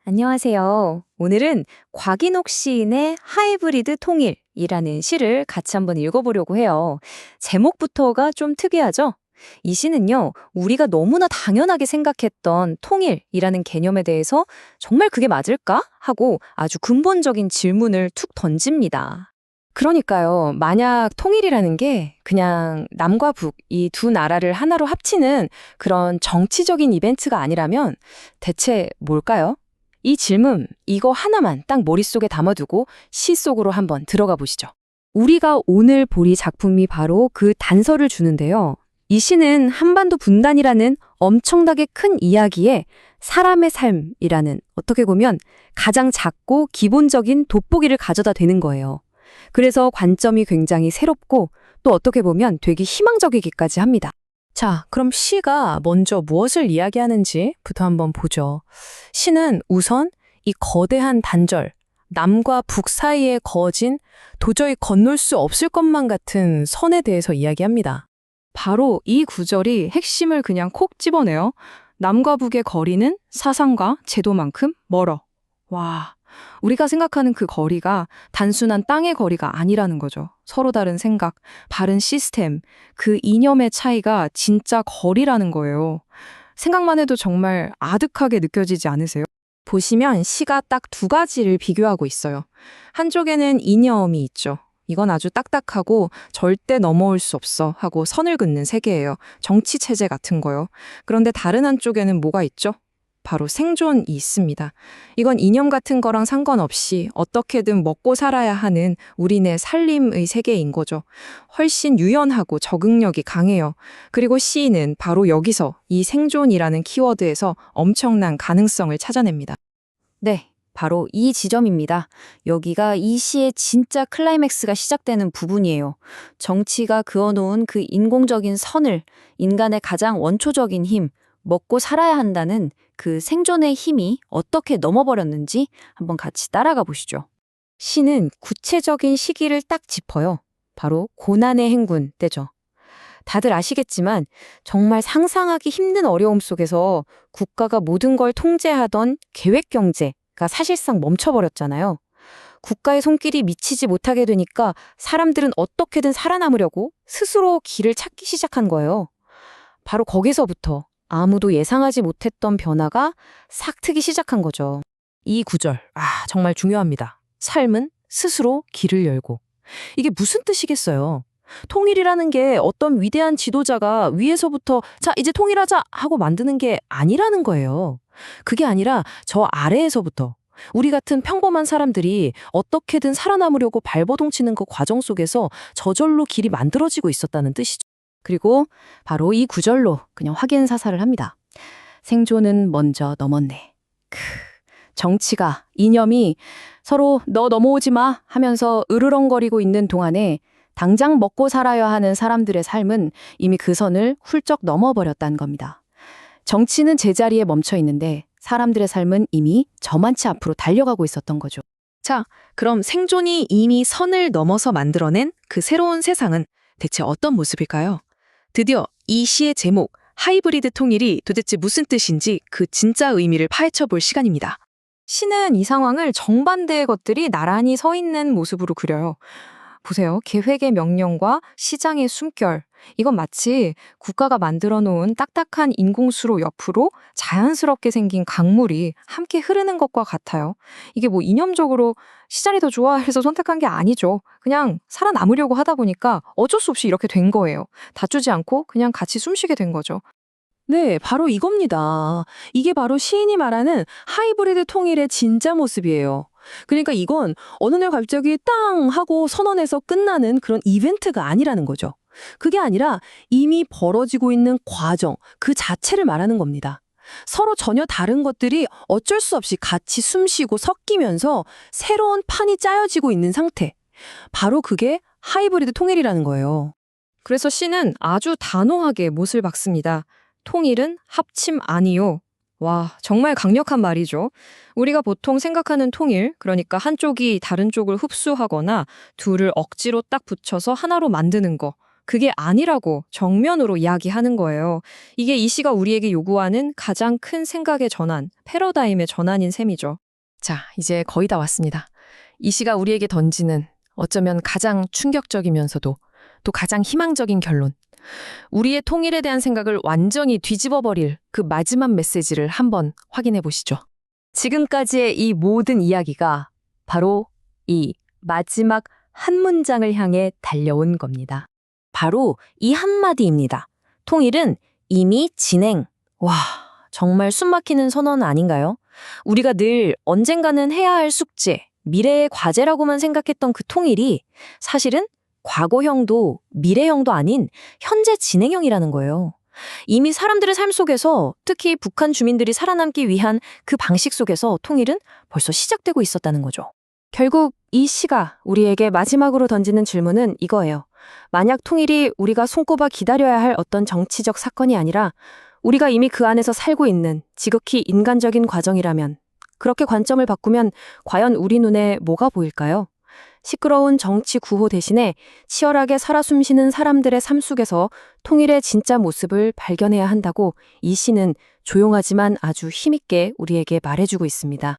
안녕하세요. 오늘은 곽인옥 시인의 하이브리드 통일이라는 시를 같이 한번 읽어보려고 해요. 제목부터가 좀 특이하죠? 이 시는요, 우리가 너무나 당연하게 생각했던 통일이라는 개념에 대해서 정말 그게 맞을까? 하고 아주 근본적인 질문을 툭 던집니다. 그러니까요, 만약 통일이라는 게 그냥 남과 북, 이 두 나라를 하나로 합치는 그런 정치적인 이벤트가 아니라면 대체 뭘까요? 이 질문, 이거 하나만 딱 머릿속에 담아두고 시 속으로 한번 들어가 보시죠. 우리가 오늘 볼 이 작품이 바로 그 단서를 주는데요. 이 시는 한반도 분단이라는 엄청나게 큰 이야기에 사람의 삶이라는 어떻게 보면 가장 작고 기본적인 돋보기를 가져다 대는 거예요. 그래서 관점이 굉장히 새롭고 또 어떻게 보면 되게 희망적이기까지 합니다. 자, 그럼 시가 먼저 무엇을 이야기하는지부터 한번 보죠. 시는 우선 이 거대한 단절, 남과 북 사이에 그어진 도저히 건널 수 없을 것만 같은 선에 대해서 이야기합니다. 바로 이 구절이 핵심을 그냥 콕 집어내요. 남과 북의 거리는 사상과 제도만큼 멀어. 와, 우리가 생각하는 그 거리가 단순한 땅의 거리가 아니라는 거죠. 서로 다른 생각, 바른 시스템, 그 이념의 차이가 진짜 거리라는 거예요. 생각만 해도 정말 아득하게 느껴지지 않으세요? 보시면 시가 딱 두 가지를 비교하고 있어요. 한쪽에는 이념이 있죠. 이건 아주 딱딱하고 절대 넘어올 수 없어 하고 선을 긋는 세계예요. 정치 체제 같은 거요. 그런데 다른 한쪽에는 뭐가 있죠? 바로 생존이 있습니다. 이건 이념 같은 거랑 상관없이 어떻게든 먹고 살아야 하는 우리네 살림의 세계인 거죠. 훨씬 유연하고 적응력이 강해요. 그리고 시인은 바로 여기서 이 생존이라는 키워드에서 엄청난 가능성을 찾아냅니다. 네, 바로 이 지점입니다. 여기가 이 시의 진짜 클라이맥스가 시작되는 부분이에요. 정치가 그어놓은 그 인공적인 선을, 인간의 가장 원초적인 힘, 먹고 살아야 한다는 그 생존의 힘이 어떻게 넘어버렸는지 한번 같이 따라가 보시죠. 시는 구체적인 시기를 딱 짚어요. 바로 고난의 행군 때죠. 다들 아시겠지만 정말 상상하기 힘든 어려움 속에서 국가가 모든 걸 통제하던 계획 경제가 사실상 멈춰버렸잖아요. 국가의 손길이 미치지 못하게 되니까 사람들은 어떻게든 살아남으려고 스스로 길을 찾기 시작한 거예요. 바로 거기서부터 아무도 예상하지 못했던 변화가 싹 트기 시작한 거죠. 이 구절, 정말 중요합니다. 삶은 스스로 길을 열고. 이게 무슨 뜻이겠어요? 통일이라는 게 어떤 위대한 지도자가 위에서부터 자, 이제 통일하자 하고 만드는 게 아니라는 거예요. 그게 아니라 저 아래에서부터 우리 같은 평범한 사람들이 어떻게든 살아남으려고 발버둥 치는 그 과정 속에서 저절로 길이 만들어지고 있었다는 뜻이죠. 그리고 바로 이 구절로 그냥 확인사살을 합니다. 생존은 먼저 넘었네. 정치가, 이념이 서로 너 넘어오지 마 하면서 으르렁거리고 있는 동안에 당장 먹고 살아야 하는 사람들의 삶은 이미 그 선을 훌쩍 넘어버렸다는 겁니다. 정치는 제자리에 멈춰 있는데 사람들의 삶은 이미 저만치 앞으로 달려가고 있었던 거죠. 자, 그럼 생존이 이미 선을 넘어서 만들어낸 그 새로운 세상은 대체 어떤 모습일까요? 드디어 이 시의 제목, 하이브리드 통일이 도대체 무슨 뜻인지 그 진짜 의미를 파헤쳐 볼 시간입니다. 시는 이 상황을 정반대의 것들이 나란히 서 있는 모습으로 그려요. 보세요. 계획의 명령과 시장의 숨결. 이건 마치 국가가 만들어 놓은 딱딱한 인공수로 옆으로 자연스럽게 생긴 강물이 함께 흐르는 것과 같아요. 이게 뭐 이념적으로 시장이 더 좋아 해서 선택한 게 아니죠. 그냥 살아남으려고 하다 보니까 어쩔 수 없이 이렇게 된 거예요. 다투지 않고 그냥 같이 숨쉬게 된 거죠. 네, 바로 이겁니다. 이게 바로 시인이 말하는 하이브리드 통일의 진짜 모습이에요. 그러니까 이건 어느 날 갑자기 땅 하고 선언해서 끝나는 그런 이벤트가 아니라는 거죠. 그게 아니라 이미 벌어지고 있는 과정, 그 자체를 말하는 겁니다. 서로 전혀 다른 것들이 어쩔 수 없이 같이 숨쉬고 섞이면서 새로운 판이 짜여지고 있는 상태. 바로 그게 하이브리드 통일이라는 거예요. 그래서 시는 아주 단호하게 못을 박습니다. 통일은 합침 아니요. 와, 정말 강력한 말이죠. 우리가 보통 생각하는 통일, 그러니까 한쪽이 다른 쪽을 흡수하거나 둘을 억지로 딱 붙여서 하나로 만드는 거. 그게 아니라고 정면으로 이야기하는 거예요. 이게 이 시가 우리에게 요구하는 가장 큰 생각의 전환, 패러다임의 전환인 셈이죠. 자, 이제 거의 다 왔습니다. 이 시가 우리에게 던지는 어쩌면 가장 충격적이면서도 또 가장 희망적인 결론. 우리의 통일에 대한 생각을 완전히 뒤집어 버릴 그 마지막 메시지를 한번 확인해 보시죠. 지금까지의 이 모든 이야기가 바로 이 마지막 한 문장을 향해 달려온 겁니다. 바로 이 한마디입니다. 통일은 이미 진행. 와, 정말 숨막히는 선언 아닌가요? 우리가 늘 언젠가는 해야 할 숙제, 미래의 과제라고만 생각했던 그 통일이 사실은 과거형도 미래형도 아닌 현재 진행형이라는 거예요. 이미 사람들의 삶 속에서 특히 북한 주민들이 살아남기 위한 그 방식 속에서 통일은 벌써 시작되고 있었다는 거죠. 결국 이 시가 우리에게 마지막으로 던지는 질문은 이거예요. 만약 통일이 우리가 손꼽아 기다려야 할 어떤 정치적 사건이 아니라 우리가 이미 그 안에서 살고 있는 지극히 인간적인 과정이라면 그렇게 관점을 바꾸면 과연 우리 눈에 뭐가 보일까요? 시끄러운 정치 구호 대신에 치열하게 살아 숨쉬는 사람들의 삶 속에서 통일의 진짜 모습을 발견해야 한다고 이 시는 조용하지만 아주 힘있게 우리에게 말해주고 있습니다.